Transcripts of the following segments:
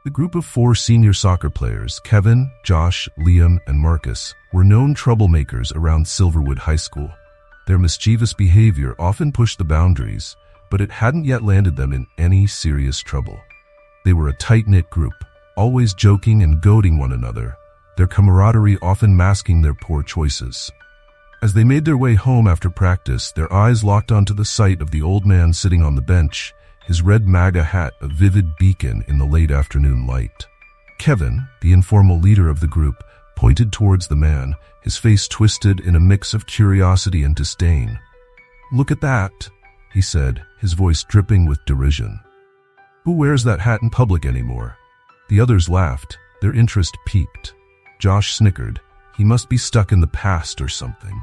The group of 4 senior soccer players, Kevin, Josh, Liam, and Marcus, were known troublemakers around Silverwood High School. Their mischievous behavior often pushed the boundaries, but it hadn't yet landed them in any serious trouble. They were a tight-knit group, always joking and goading one another, their camaraderie often masking their poor choices. As they made their way home after practice, their eyes locked onto the sight of the old man sitting on the bench, his red MAGA hat a vivid beacon in the late afternoon light. Kevin, the informal leader of the group, pointed towards the man, his face twisted in a mix of curiosity and disdain. "Look at that," he said, his voice dripping with derision. "Who wears that hat in public anymore?" The others laughed, their interest piqued. Josh snickered. He must be stuck in the past or something.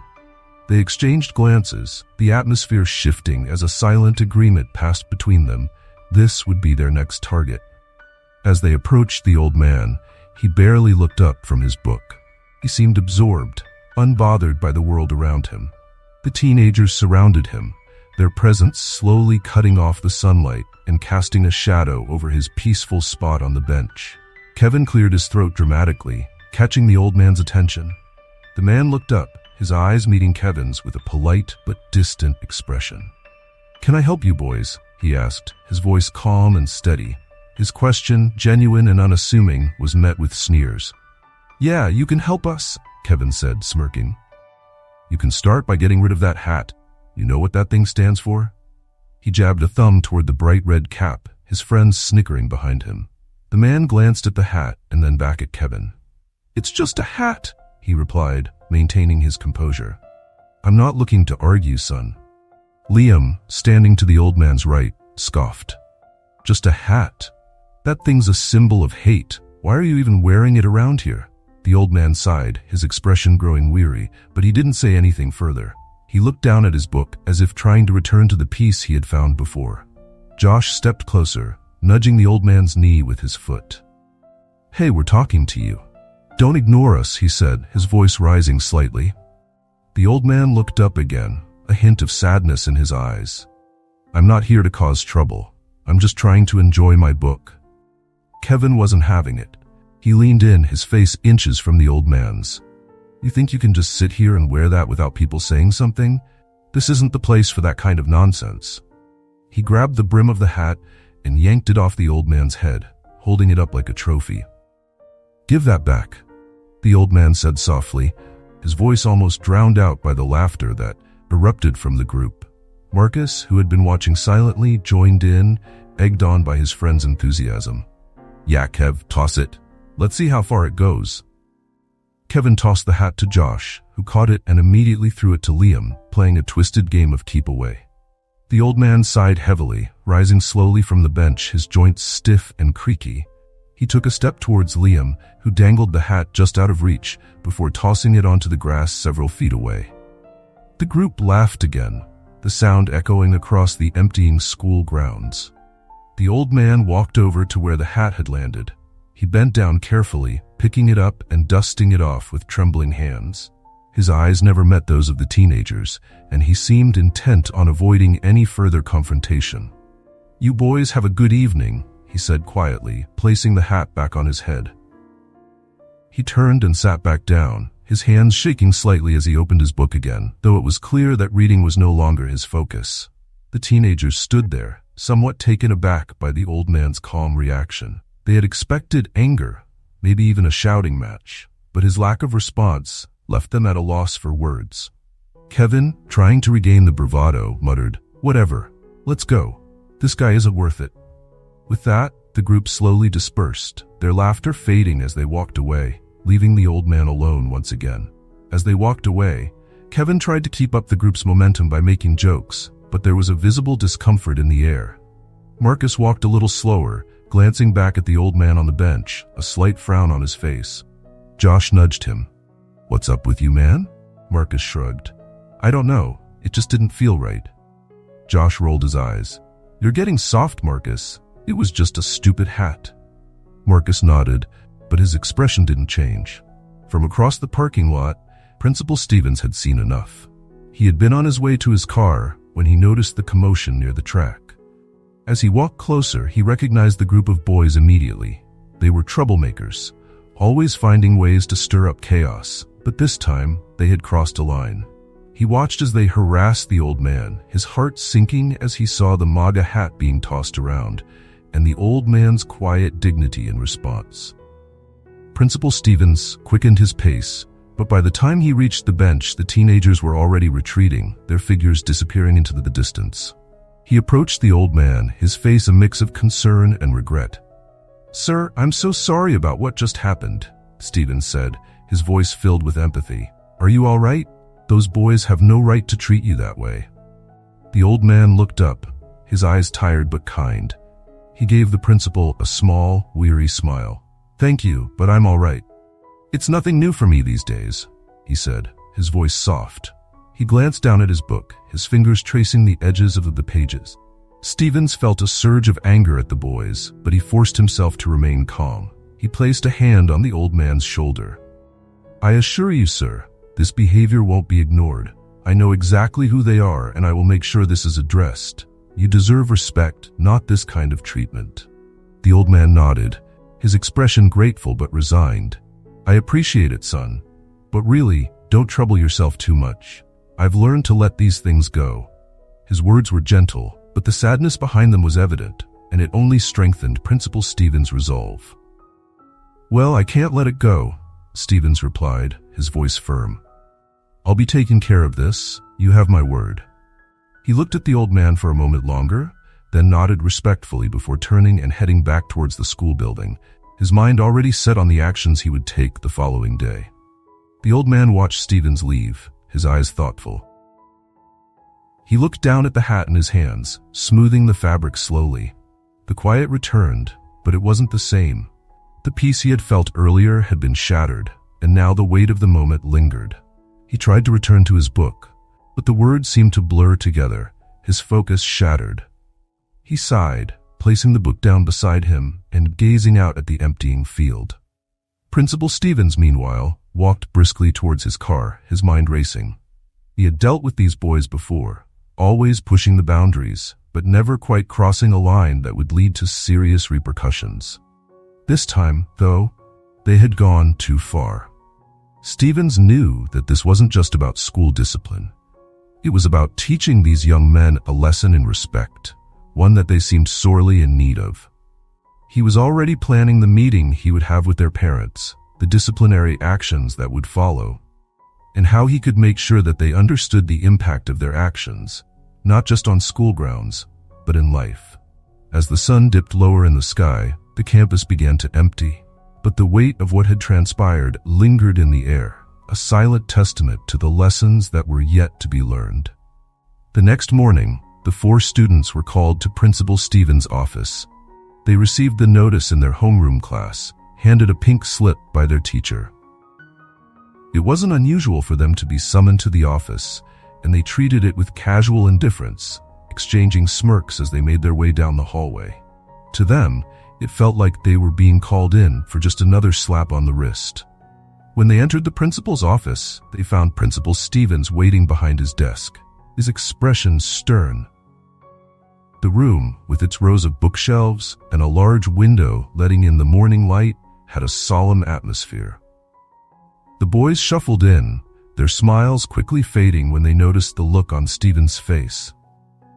They exchanged glances, the atmosphere shifting as a silent agreement passed between them. This would be their next target. As they approached the old man, he barely looked up from his book. He seemed absorbed, unbothered by the world around him. The teenagers surrounded him, their presence slowly cutting off the sunlight and casting a shadow over his peaceful spot on the bench. Kevin cleared his throat dramatically, catching the old man's attention. The man looked up, his eyes meeting Kevin's with a polite but distant expression. "Can I help you boys?" he asked, his voice calm and steady. His question, genuine and unassuming, was met with sneers. "Yeah, you can help us," Kevin said, smirking. "You can start by getting rid of that hat. You know what that thing stands for?" He jabbed a thumb toward the bright red cap, his friends snickering behind him. The man glanced at the hat and then back at Kevin. "It's just a hat," he replied, maintaining his composure. "I'm not looking to argue, son." Liam, standing to the old man's right, scoffed. "Just a hat? That thing's a symbol of hate. Why are you even wearing it around here?" The old man sighed, his expression growing weary, but he didn't say anything further. He looked down at his book as if trying to return to the peace he had found before. Josh stepped closer, nudging the old man's knee with his foot. "Hey, we're talking to you. Don't ignore us," he said, his voice rising slightly. The old man looked up again, a hint of sadness in his eyes. "I'm not here to cause trouble. I'm just trying to enjoy my book." Kevin wasn't having it. He leaned in, his face inches from the old man's. "You think you can just sit here and wear that without people saying something? This isn't the place for that kind of nonsense." He grabbed the brim of the hat and yanked it off the old man's head, holding it up like a trophy. "Give that back," the old man said softly, his voice almost drowned out by the laughter that erupted from the group. Marcus, who had been watching silently, joined in, egged on by his friend's enthusiasm. "Yeah, Kev, toss it. Let's see how far it goes." Kevin tossed the hat to Josh, who caught it and immediately threw it to Liam, playing a twisted game of keep away. The old man sighed heavily, rising slowly from the bench, his joints stiff and creaky. He took a step towards Liam, who dangled the hat just out of reach before tossing it onto the grass several feet away. The group laughed again, the sound echoing across the emptying school grounds. The old man walked over to where the hat had landed. He bent down carefully, picking it up and dusting it off with trembling hands. His eyes never met those of the teenagers, and he seemed intent on avoiding any further confrontation. "You boys have a good evening," he said quietly, placing the hat back on his head. He turned and sat back down, his hands shaking slightly as he opened his book again, though it was clear that reading was no longer his focus. The teenagers stood there, somewhat taken aback by the old man's calm reaction. They had expected anger, maybe even a shouting match, but his lack of response left them at a loss for words. Kevin, trying to regain the bravado, muttered, "Whatever, let's go. This guy isn't worth it." With that, the group slowly dispersed, their laughter fading as they walked away, leaving the old man alone once again. As they walked away, Kevin tried to keep up the group's momentum by making jokes, but there was a visible discomfort in the air. Marcus walked a little slower, glancing back at the old man on the bench, a slight frown on his face. Josh nudged him. "What's up with you, man?" Marcus shrugged. "I don't know. It just didn't feel right." Josh rolled his eyes. "You're getting soft, Marcus. It was just a stupid hat." Marcus nodded, but his expression didn't change. From across the parking lot, Principal Stevens had seen enough. He had been on his way to his car when he noticed the commotion near the track. As he walked closer, he recognized the group of boys immediately. They were troublemakers, always finding ways to stir up chaos, but this time they had crossed a line. He watched as they harassed the old man, his heart sinking as he saw the MAGA hat being tossed around, and the old man's quiet dignity in response. Principal Stevens quickened his pace, but by the time he reached the bench, the teenagers were already retreating, their figures disappearing into the distance. He approached the old man, his face a mix of concern and regret. "Sir, I'm so sorry about what just happened," Stevens said, his voice filled with empathy. "Are you all right? Those boys have no right to treat you that way." The old man looked up, his eyes tired but kind. He gave the principal a small, weary smile. "Thank you, but I'm all right. It's nothing new for me these days," he said, his voice soft. He glanced down at his book, his fingers tracing the edges of the pages. Stevens felt a surge of anger at the boys, but he forced himself to remain calm. He placed a hand on the old man's shoulder. "I assure you, sir, this behavior won't be ignored. I know exactly who they are, and I will make sure this is addressed. You deserve respect, not this kind of treatment." The old man nodded, his expression grateful but resigned. "I appreciate it, son. But really, don't trouble yourself too much. I've learned to let these things go." His words were gentle, but the sadness behind them was evident, and it only strengthened Principal Stevens' resolve. "Well, I can't let it go," Stevens replied, his voice firm. "I'll be taking care of this. You have my word." He looked at the old man for a moment longer, then nodded respectfully before turning and heading back towards the school building, his mind already set on the actions he would take the following day. The old man watched Stevens leave, his eyes thoughtful. He looked down at the hat in his hands, smoothing the fabric slowly. The quiet returned, but it wasn't the same. The peace he had felt earlier had been shattered, and now the weight of the moment lingered. He tried to return to his book, but the words seemed to blur together, his focus shattered. He sighed, placing the book down beside him and gazing out at the emptying field. Principal Stevens, meanwhile, walked briskly towards his car, his mind racing. He had dealt with these boys before, always pushing the boundaries, but never quite crossing a line that would lead to serious repercussions. This time, though, they had gone too far. Stevens knew that this wasn't just about school discipline. It was about teaching these young men a lesson in respect, one that they seemed sorely in need of. He was already planning the meeting he would have with their parents, the disciplinary actions that would follow, and how he could make sure that they understood the impact of their actions, not just on school grounds, but in life. As the sun dipped lower in the sky, the campus began to empty, but the weight of what had transpired lingered in the air, a silent testament to the lessons that were yet to be learned. The next morning, the 4 students were called to Principal Stevens' office. They received the notice in their homeroom class, handed a pink slip by their teacher. It wasn't unusual for them to be summoned to the office, and they treated it with casual indifference, exchanging smirks as they made their way down the hallway. To them, it felt like they were being called in for just another slap on the wrist. When they entered the principal's office, they found Principal Stevens waiting behind his desk, his expression stern. The room, with its rows of bookshelves and a large window letting in the morning light, had a solemn atmosphere. The boys shuffled in, their smiles quickly fading when they noticed the look on Stevens' face.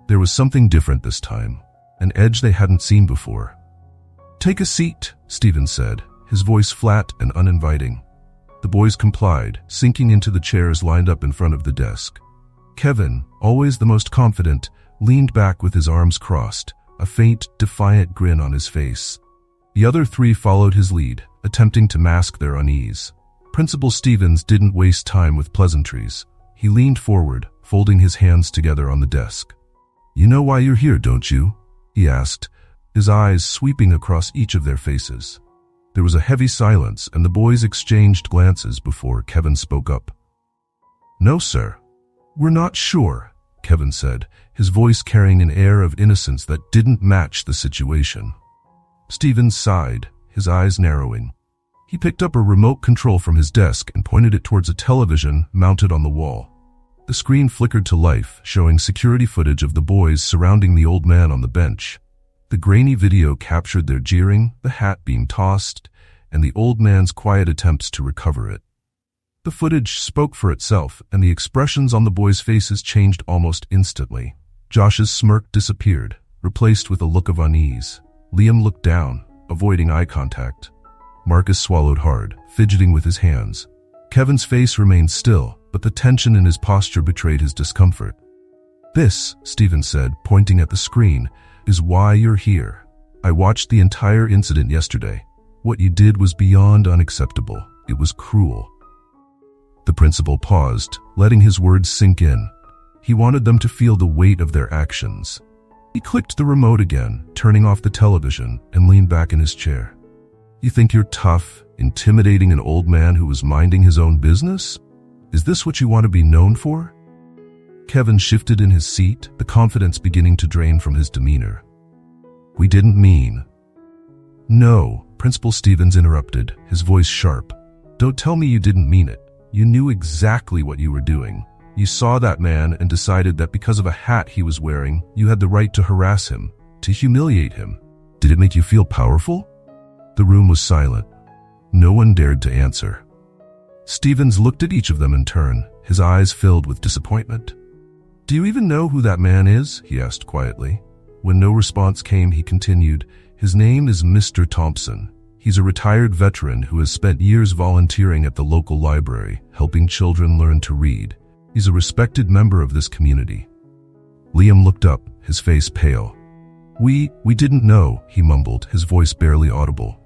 There was something different this time, an edge they hadn't seen before. "Take a seat," Stevens said, his voice flat and uninviting. The boys complied, sinking into the chairs lined up in front of the desk. Kevin, always the most confident, leaned back with his arms crossed, a faint, defiant grin on his face. The other 3 followed his lead, attempting to mask their unease. Principal Stevens didn't waste time with pleasantries. He leaned forward, folding his hands together on the desk. "You know why you're here, don't you?" he asked, his eyes sweeping across each of their faces. There was a heavy silence, and the boys exchanged glances before Kevin spoke up. "No, sir. We're not sure," Kevin said, his voice carrying an air of innocence that didn't match the situation. Stevens sighed, his eyes narrowing. He picked up a remote control from his desk and pointed it towards a television mounted on the wall. The screen flickered to life, showing security footage of the boys surrounding the old man on the bench. The grainy video captured their jeering, the hat being tossed, and the old man's quiet attempts to recover it. The footage spoke for itself, and the expressions on the boys' faces changed almost instantly. Josh's smirk disappeared, replaced with a look of unease. Liam looked down, avoiding eye contact. Marcus swallowed hard, fidgeting with his hands. Kevin's face remained still, but the tension in his posture betrayed his discomfort. "This," Stephen said, pointing at the screen, "is why you're here. I watched the entire incident yesterday. What you did was beyond unacceptable. It was cruel." The principal paused, letting his words sink in. He wanted them to feel the weight of their actions. He clicked the remote again, turning off the television, and leaned back in his chair. "You think you're tough, intimidating an old man who was minding his own business? Is this what you want to be known for?" Kevin shifted in his seat, the confidence beginning to drain from his demeanor. "We didn't mean—" "No," Principal Stevens interrupted, his voice sharp. "Don't tell me you didn't mean it. You knew exactly what you were doing. You saw that man and decided that because of a hat he was wearing, you had the right to harass him, to humiliate him. Did it make you feel powerful?" The room was silent. No one dared to answer. Stevens looked at each of them in turn, his eyes filled with disappointment. "Do you even know who that man is?" he asked quietly. When no response came, he continued, "His name is Mr. Thompson. He's a retired veteran who has spent years volunteering at the local library, helping children learn to read. He's a respected member of this community." Liam looked up, his face pale. We didn't know," he mumbled, his voice barely audible.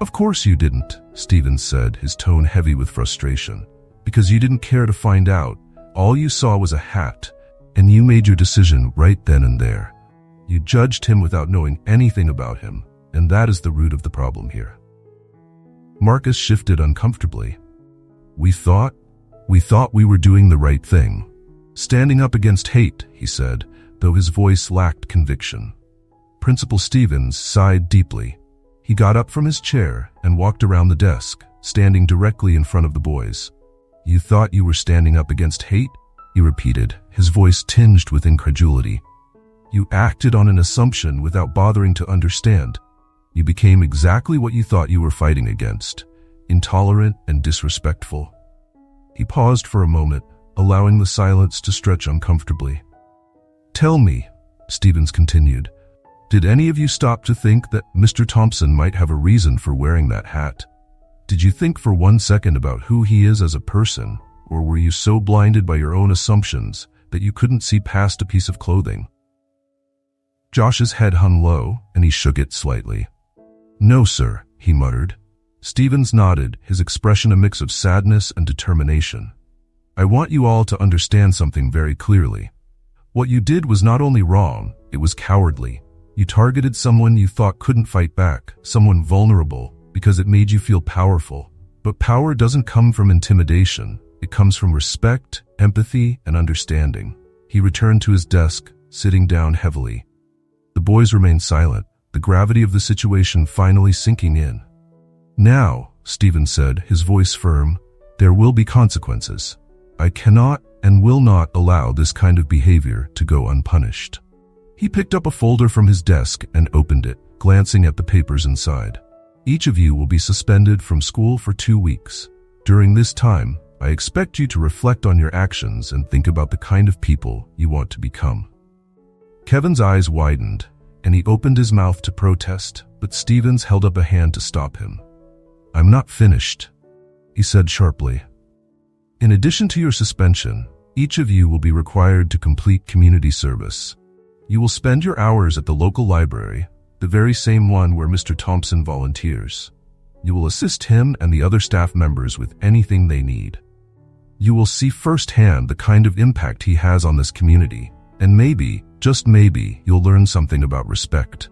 "Of course you didn't," Stevens said, his tone heavy with frustration. "Because you didn't care to find out. All you saw was a hat, and you made your decision right then and there. You judged him without knowing anything about him, and that is the root of the problem here." Marcus shifted uncomfortably. We thought we were doing the right thing. Standing up against hate," he said, though his voice lacked conviction. Principal Stevens sighed deeply. He got up from his chair and walked around the desk, standing directly in front of the boys. "You thought you were standing up against hate?" he repeated, his voice tinged with incredulity. "You acted on an assumption without bothering to understand. You became exactly what you thought you were fighting against, intolerant and disrespectful." He paused for a moment, allowing the silence to stretch uncomfortably. "Tell me," Stevens continued, "did any of you stop to think that Mr. Thompson might have a reason for wearing that hat? Did you think for 1 second about who he is as a person, or were you so blinded by your own assumptions that you couldn't see past a piece of clothing?" Josh's head hung low, and he shook it slightly. "No, sir," he muttered. Stevens nodded, his expression a mix of sadness and determination. "I want you all to understand something very clearly. What you did was not only wrong, it was cowardly. You targeted someone you thought couldn't fight back, someone vulnerable, because it made you feel powerful. But power doesn't come from intimidation. It comes from respect, empathy, and understanding." He returned to his desk, sitting down heavily. The boys remained silent, the gravity of the situation finally sinking in. "Now," Stevens said, his voice firm, "there will be consequences. I cannot and will not allow this kind of behavior to go unpunished." He picked up a folder from his desk and opened it, glancing at the papers inside. "Each of you will be suspended from school for 2 weeks. During this time, I expect you to reflect on your actions and think about the kind of people you want to become." Kevin's eyes widened, and he opened his mouth to protest, but Stevens held up a hand to stop him. "I'm not finished," he said sharply. "In addition to your suspension, each of you will be required to complete community service. You will spend your hours at the local library, the very same one where Mr. Thompson volunteers. You will assist him and the other staff members with anything they need. You will see firsthand the kind of impact he has on this community, and maybe, just maybe, you'll learn something about respect."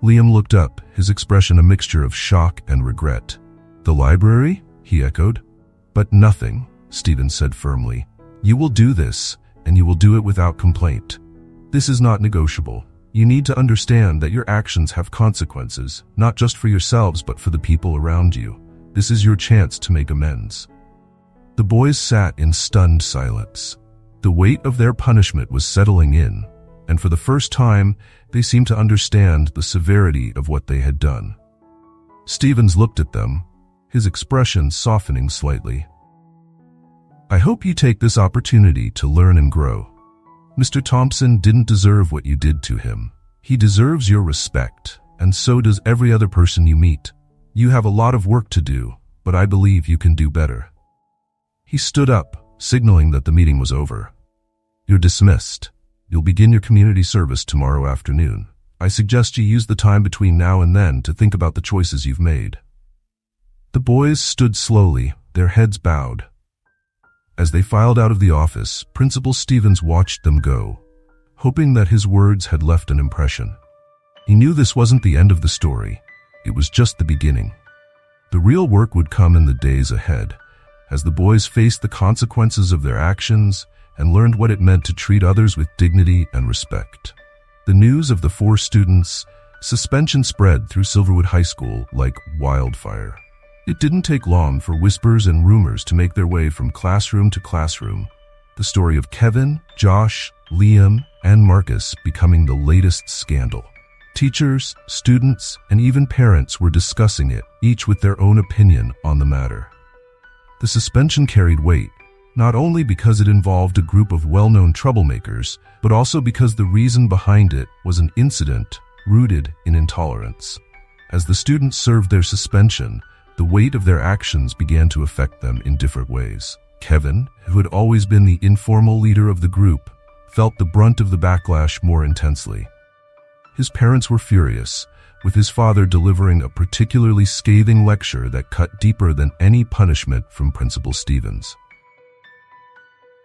Liam looked up, his expression a mixture of shock and regret. "The library?" he echoed. "But nothing," Stevens said firmly. "You will do this, and you will do it without complaint. This is not negotiable. You need to understand that your actions have consequences, not just for yourselves but for the people around you. This is your chance to make amends." The boys sat in stunned silence. The weight of their punishment was settling in, and for the first time, they seemed to understand the severity of what they had done. Stevens looked at them, his expression softening slightly. "I hope you take this opportunity to learn and grow. Mr. Thompson didn't deserve what you did to him. He deserves your respect, and so does every other person you meet. You have a lot of work to do, but I believe you can do better." He stood up, signaling that the meeting was over. "You're dismissed. You'll begin your community service tomorrow afternoon. I suggest you use the time between now and then to think about the choices you've made." The boys stood slowly, their heads bowed. As they filed out of the office, Principal Stevens watched them go, hoping that his words had left an impression. He knew this wasn't the end of the story. It was just the beginning. The real work would come in the days ahead, as the boys faced the consequences of their actions and learned what it meant to treat others with dignity and respect. The news of the 4 students' suspension spread through Silverwood High School like wildfire. It didn't take long for whispers and rumors to make their way from classroom to classroom, the story of Kevin, Josh, Liam, and Marcus becoming the latest scandal. Teachers, students, and even parents were discussing it, each with their own opinion on the matter. The suspension carried weight, not only because it involved a group of well-known troublemakers, but also because the reason behind it was an incident rooted in intolerance. As the students served their suspension, the weight of their actions began to affect them in different ways. Kevin, who had always been the informal leader of the group, felt the brunt of the backlash more intensely. His parents were furious, with his father delivering a particularly scathing lecture that cut deeper than any punishment from Principal Stevens.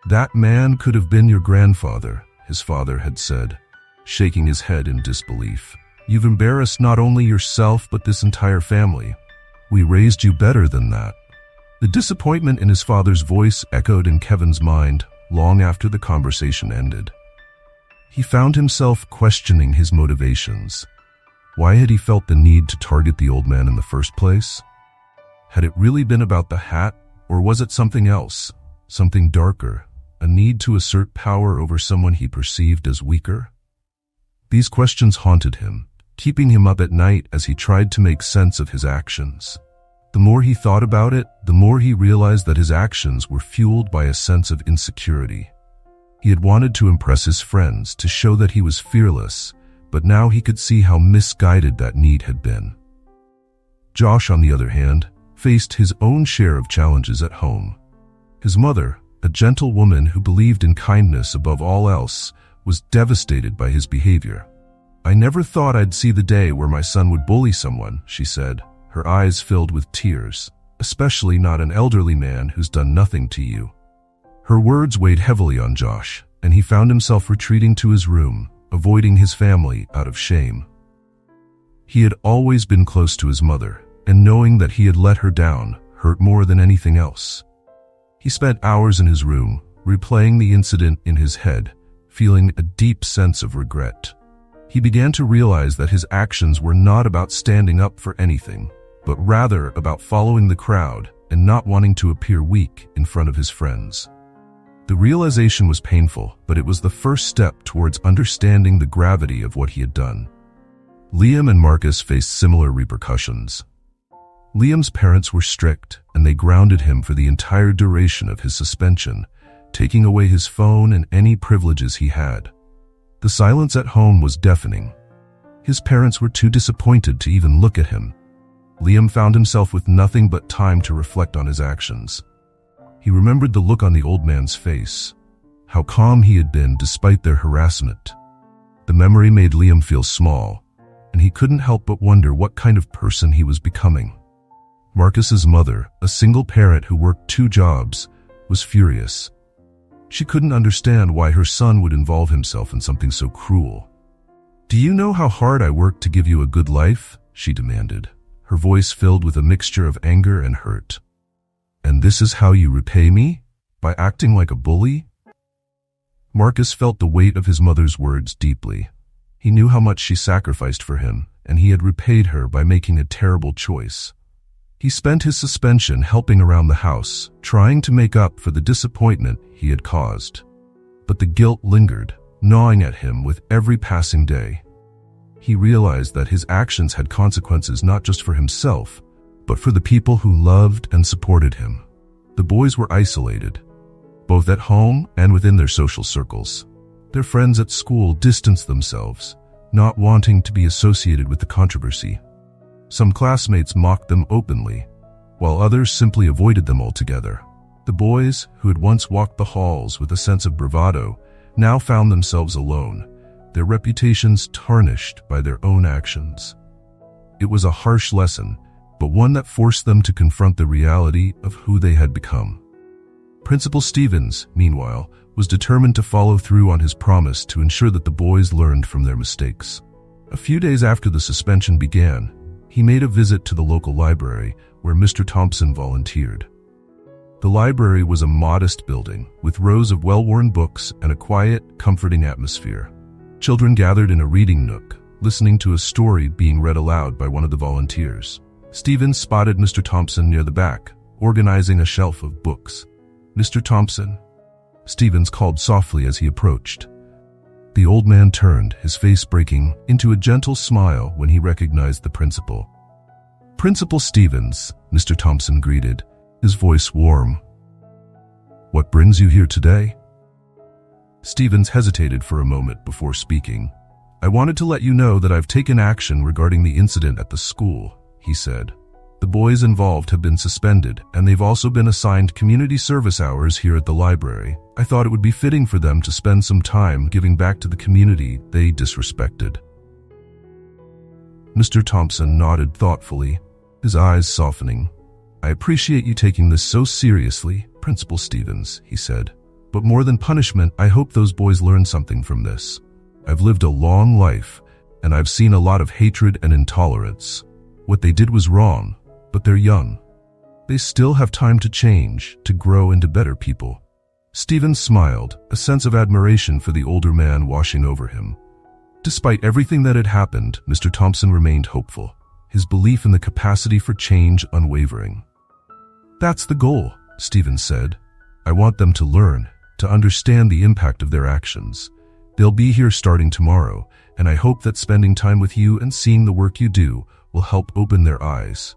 "That man could have been your grandfather," his father had said, shaking his head in disbelief. "You've embarrassed not only yourself but this entire family. We raised you better than that." The disappointment in his father's voice echoed in Kevin's mind long after the conversation ended. He found himself questioning his motivations. Why had he felt the need to target the old man in the first place? Had it really been about the hat, or was it something else, something darker, a need to assert power over someone he perceived as weaker? These questions haunted him, keeping him up at night as he tried to make sense of his actions. The more he thought about it, the more he realized that his actions were fueled by a sense of insecurity. He had wanted to impress his friends, to show that he was fearless, but now he could see how misguided that need had been. Josh, on the other hand, faced his own share of challenges at home. His mother, a gentle woman who believed in kindness above all else, was devastated by his behavior. "I never thought I'd see the day where my son would bully someone," she said, her eyes filled with tears, "especially not an elderly man who's done nothing to you." Her words weighed heavily on Josh, and he found himself retreating to his room, avoiding his family out of shame. He had always been close to his mother, and knowing that he had let her down hurt more than anything else. He spent hours in his room, replaying the incident in his head, feeling a deep sense of regret. He began to realize that his actions were not about standing up for anything, but rather about following the crowd and not wanting to appear weak in front of his friends. The realization was painful, but it was the first step towards understanding the gravity of what he had done. Liam and Marcus faced similar repercussions. Liam's parents were strict, and they grounded him for the entire duration of his suspension, taking away his phone and any privileges he had. The silence at home was deafening. His parents were too disappointed to even look at him. Liam found himself with nothing but time to reflect on his actions. He remembered the look on the old man's face, how calm he had been despite their harassment. The memory made Liam feel small, and he couldn't help but wonder what kind of person he was becoming. Marcus's mother, a single parent who worked 2 jobs, was furious. She couldn't understand why her son would involve himself in something so cruel. "Do you know how hard I worked to give you a good life?" she demanded, her voice filled with a mixture of anger and hurt. "And this is how you repay me? By acting like a bully?" Marcus felt the weight of his mother's words deeply. He knew how much she sacrificed for him, and he had repaid her by making a terrible choice. He spent his suspension helping around the house, trying to make up for the disappointment he had caused. But the guilt lingered, gnawing at him with every passing day. He realized that his actions had consequences not just for himself, but for the people who loved and supported him. The boys were isolated, both at home and within their social circles. Their friends at school distanced themselves, not wanting to be associated with the controversy. Some classmates mocked them openly, while others simply avoided them altogether. The boys, who had once walked the halls with a sense of bravado, now found themselves alone, their reputations tarnished by their own actions. It was a harsh lesson, but one that forced them to confront the reality of who they had become. Principal Stevens, meanwhile, was determined to follow through on his promise to ensure that the boys learned from their mistakes. A few days after the suspension began, he made a visit to the local library where Mr. Thompson volunteered. The library was a modest building with rows of well-worn books and a quiet, comforting atmosphere. Children gathered in a reading nook, listening to a story being read aloud by one of the volunteers. Stevens spotted Mr. Thompson near the back, organizing a shelf of books. "Mr. Thompson," Stevens called softly as he approached. The old man turned, his face breaking into a gentle smile when he recognized the principal. "Principal Stevens," Mr. Thompson greeted, his voice warm. "What brings you here today?" Stevens hesitated for a moment before speaking. "I wanted to let you know that I've taken action regarding the incident at the school," he said. "The boys involved have been suspended, and they've also been assigned community service hours here at the library. I thought it would be fitting for them to spend some time giving back to the community they disrespected." Mr. Thompson nodded thoughtfully, his eyes softening. "I appreciate you taking this so seriously, Principal Stevens," he said. "But more than punishment, I hope those boys learn something from this. I've lived a long life, and I've seen a lot of hatred and intolerance. What they did was wrong, but they're young. They still have time to change, to grow into better people." Stevens smiled, a sense of admiration for the older man washing over him. Despite everything that had happened, Mr. Thompson remained hopeful, his belief in the capacity for change unwavering. "That's the goal," Stevens said. "I want them to learn, to understand the impact of their actions. They'll be here starting tomorrow, and I hope that spending time with you and seeing the work you do will help open their eyes."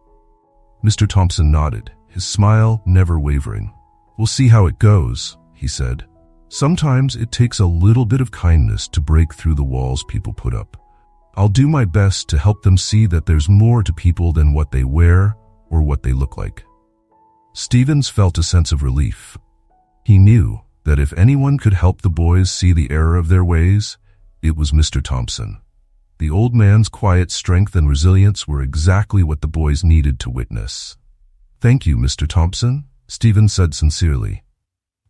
Mr. Thompson nodded, his smile never wavering. "We'll see how it goes," he said. "Sometimes it takes a little bit of kindness to break through the walls people put up. I'll do my best to help them see that there's more to people than what they wear or what they look like." Stevens felt a sense of relief. He knew that if anyone could help the boys see the error of their ways, it was Mr. Thompson. The old man's quiet strength and resilience were exactly what the boys needed to witness. "Thank you, Mr. Thompson," Stevens said sincerely.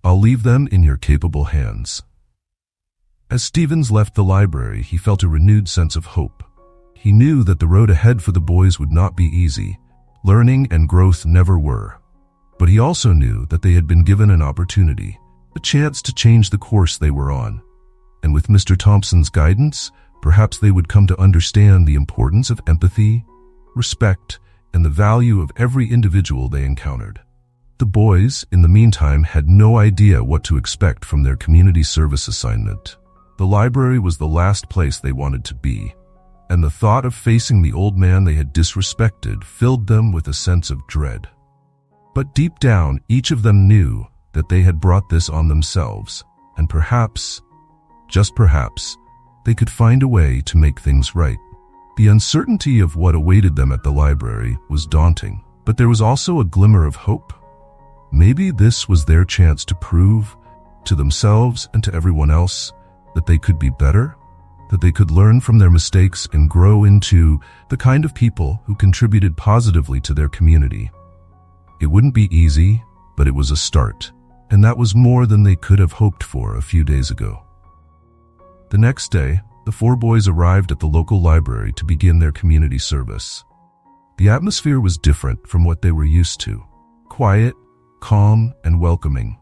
"I'll leave them in your capable hands." As Stevens left the library, he felt a renewed sense of hope. He knew that the road ahead for the boys would not be easy. Learning and growth never were. But he also knew that they had been given an opportunity, a chance to change the course they were on. And with Mr. Thompson's guidance, perhaps they would come to understand the importance of empathy, respect, and the value of every individual they encountered. The boys, in the meantime, had no idea what to expect from their community service assignment. The library was the last place they wanted to be, and the thought of facing the old man they had disrespected filled them with a sense of dread. But deep down, each of them knew that they had brought this on themselves, and perhaps, just perhaps, they could find a way to make things right. The uncertainty of what awaited them at the library was daunting, but there was also a glimmer of hope. Maybe this was their chance to prove, to themselves and to everyone else, that they could be better, that they could learn from their mistakes and grow into the kind of people who contributed positively to their community. It wouldn't be easy, but it was a start, and that was more than they could have hoped for a few days ago. The next day, the four boys arrived at the local library to begin their community service. The atmosphere was different from what they were used to. Quiet, calm, and welcoming.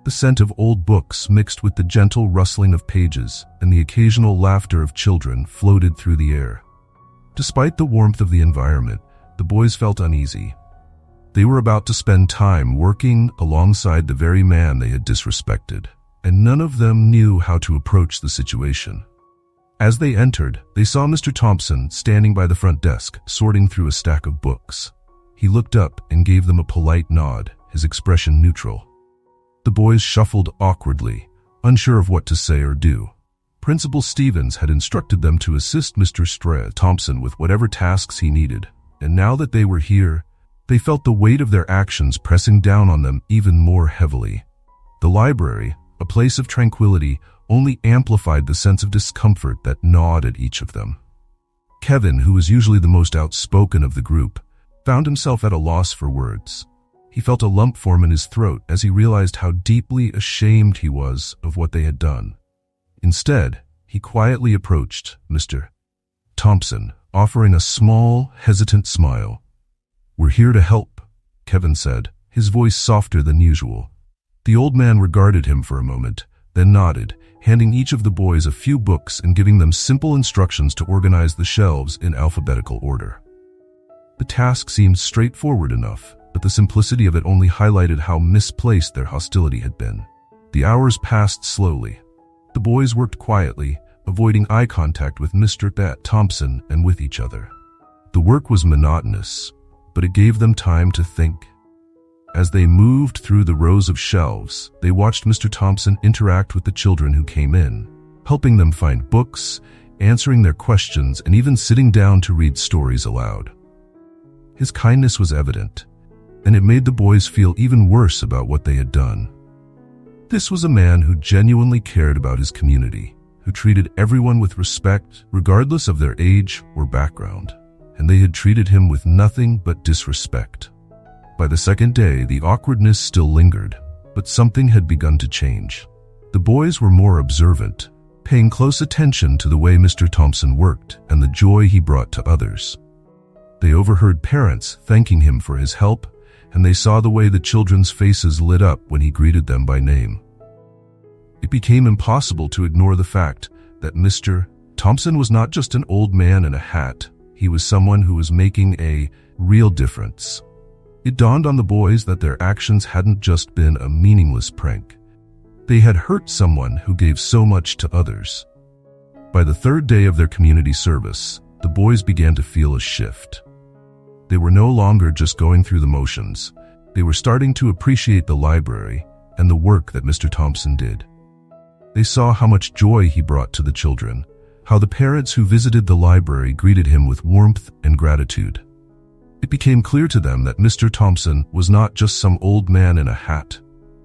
The scent of old books mixed with the gentle rustling of pages and the occasional laughter of children floated through the air. Despite the warmth of the environment, the boys felt uneasy. They were about to spend time working alongside the very man they had disrespected. and none of them knew how to approach the situation. As they entered, they saw Mr. Thompson standing by the front desk, sorting through a stack of books. He looked up and gave them a polite nod, his expression neutral. The boys shuffled awkwardly, unsure of what to say or do. Principal Stevens had instructed them to assist Mr. Thompson with whatever tasks he needed, and now that they were here, they felt the weight of their actions pressing down on them even more heavily. The library, a place of tranquility, only amplified the sense of discomfort that gnawed at each of them. Kevin, who was usually the most outspoken of the group, found himself at a loss for words. He felt a lump form in his throat as he realized how deeply ashamed he was of what they had done. Instead, he quietly approached Mr. Thompson, offering a small, hesitant smile. "We're here to help," Kevin said, his voice softer than usual. The old man regarded him for a moment, then nodded, handing each of the boys a few books and giving them simple instructions to organize the shelves in alphabetical order. The task seemed straightforward enough, but the simplicity of it only highlighted how misplaced their hostility had been. The hours passed slowly. The boys worked quietly, avoiding eye contact with Mr. Thompson and with each other. The work was monotonous, but it gave them time to think. As they moved through the rows of shelves, they watched Mr. Thompson interact with the children who came in, helping them find books, answering their questions, and even sitting down to read stories aloud. His kindness was evident, and it made the boys feel even worse about what they had done. This was a man who genuinely cared about his community, who treated everyone with respect, regardless of their age or background, and they had treated him with nothing but disrespect. By the second day, the awkwardness still lingered, but something had begun to change. The boys were more observant, paying close attention to the way Mr. Thompson worked and the joy he brought to others. They overheard parents thanking him for his help, and they saw the way the children's faces lit up when he greeted them by name. It became impossible to ignore the fact that Mr. Thompson was not just an old man in a hat. He was someone who was making a real difference. It dawned on the boys that their actions hadn't just been a meaningless prank. They had hurt someone who gave so much to others. By the third day of their community service, the boys began to feel a shift. They were no longer just going through the motions. They were starting to appreciate the library and the work that Mr. Thompson did. They saw how much joy he brought to the children, how the parents who visited the library greeted him with warmth and gratitude. It became clear to them that Mr. Thompson was not just some old man in a hat.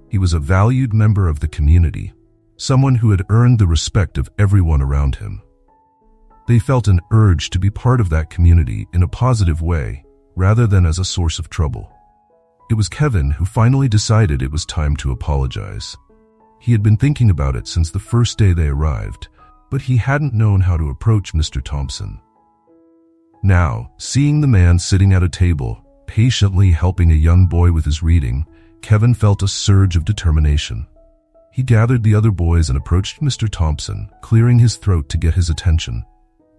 He was a valued member of the community, someone who had earned the respect of everyone around him. They felt an urge to be part of that community in a positive way, rather than as a source of trouble. It was Kevin who finally decided it was time to apologize. He had been thinking about it since the first day they arrived, but he hadn't known how to approach Mr. Thompson. Now, seeing the man sitting at a table, patiently helping a young boy with his reading, Kevin felt a surge of determination. He gathered the other boys and approached Mr. Thompson, clearing his throat to get his attention.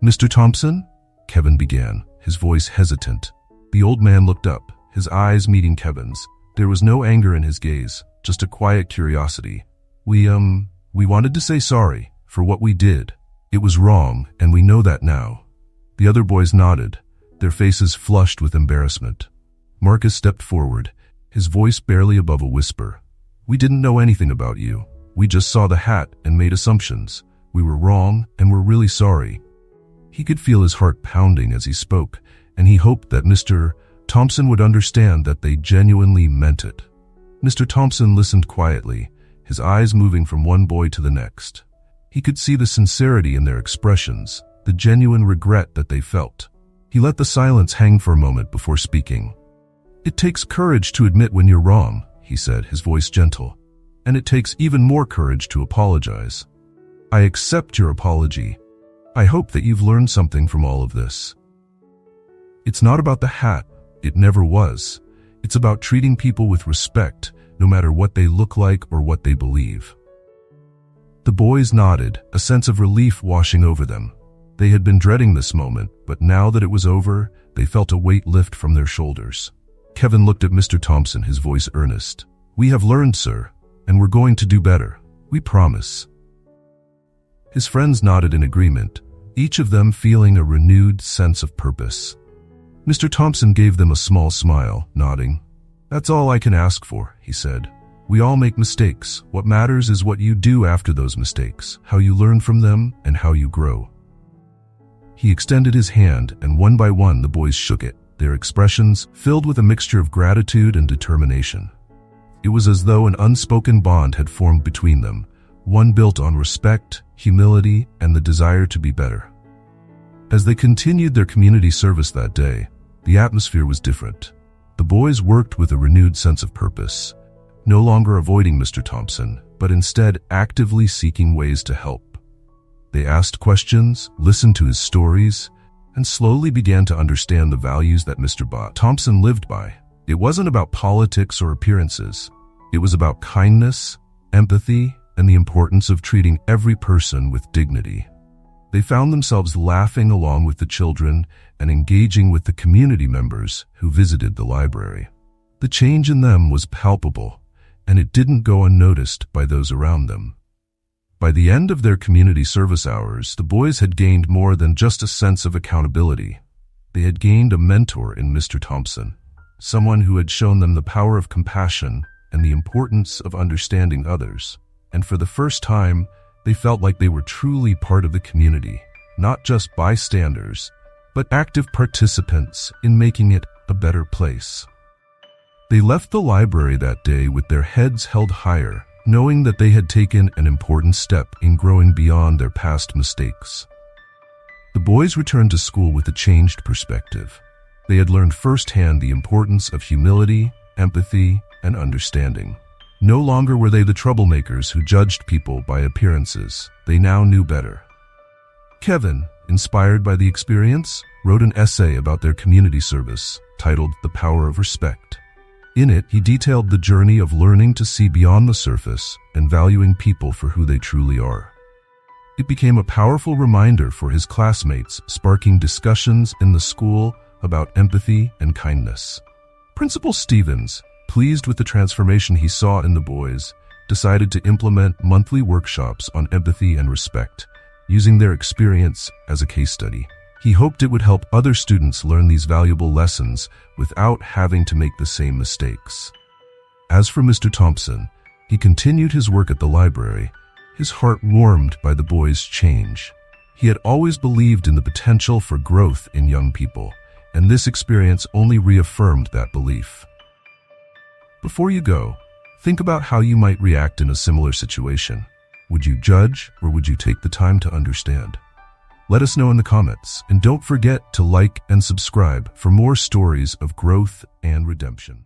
"Mr. Thompson?" Kevin began, his voice hesitant. The old man looked up, his eyes meeting Kevin's. There was no anger in his gaze, just a quiet curiosity. We wanted to say sorry for what we did. It was wrong, and we know that now." The other boys nodded, their faces flushed with embarrassment. Marcus stepped forward, his voice barely above a whisper. "We didn't know anything about you. We just saw the hat and made assumptions. We were wrong, and we're really sorry." He could feel his heart pounding as he spoke, and he hoped that Mr. Thompson would understand that they genuinely meant it. Mr. Thompson listened quietly, his eyes moving from one boy to the next. He could see the sincerity in their expressions, the genuine regret that they felt. He let the silence hang for a moment before speaking. "It takes courage to admit when you're wrong," he said, his voice gentle. "And it takes even more courage to apologize. I accept your apology. I hope that you've learned something from all of this. It's not about the hat. It never was. It's about treating people with respect, no matter what they look like or what they believe." The boys nodded, a sense of relief washing over them. They had been dreading this moment, but now that it was over, they felt a weight lift from their shoulders. Kevin looked at Mr. Thompson, his voice earnest. "We have learned, sir, and we're going to do better. "We promise." His friends nodded in agreement, each of them feeling a renewed sense of purpose. Mr. Thompson gave them a small smile, nodding. "That's all I can ask for," he said. "We all make mistakes. What matters is what you do after those mistakes, how you learn from them, and how you grow." He extended his hand, and one by one the boys shook it, their expressions filled with a mixture of gratitude and determination. It was as though an unspoken bond had formed between them, one built on respect, humility, and the desire to be better. As they continued their community service that day, the atmosphere was different. The boys worked with a renewed sense of purpose, no longer avoiding Mr. Thompson, but instead actively seeking ways to help. They asked questions, listened to his stories, and slowly began to understand the values that Mr. Thompson lived by. It wasn't about politics or appearances. It was about kindness, empathy, and the importance of treating every person with dignity. They found themselves laughing along with the children and engaging with the community members who visited the library. The change in them was palpable, and it didn't go unnoticed by those around them. By the end of their community service hours, the boys had gained more than just a sense of accountability. They had gained a mentor in Mr. Thompson, someone who had shown them the power of compassion and the importance of understanding others. And for the first time, they felt like they were truly part of the community, not just bystanders, but active participants in making it a better place. They left the library that day with their heads held higher, knowing that they had taken an important step in growing beyond their past mistakes. The boys returned to school with a changed perspective. They had learned firsthand the importance of humility, empathy, and understanding. No longer were they the troublemakers who judged people by appearances. They now knew better. Kevin, inspired by the experience, wrote an essay about their community service, titled "The Power of Respect." In it, he detailed the journey of learning to see beyond the surface and valuing people for who they truly are. It became a powerful reminder for his classmates, sparking discussions in the school about empathy and kindness. Principal Stevens, pleased with the transformation he saw in the boys, decided to implement monthly workshops on empathy and respect, using their experience as a case study. He hoped it would help other students learn these valuable lessons without having to make the same mistakes. As for Mr. Thompson, he continued his work at the library, his heart warmed by the boys' change. He had always believed in the potential for growth in young people, and this experience only reaffirmed that belief. Before you go, think about how you might react in a similar situation. Would you judge, or would you take the time to understand? Let us know in the comments, and don't forget to like and subscribe for more stories of growth and redemption.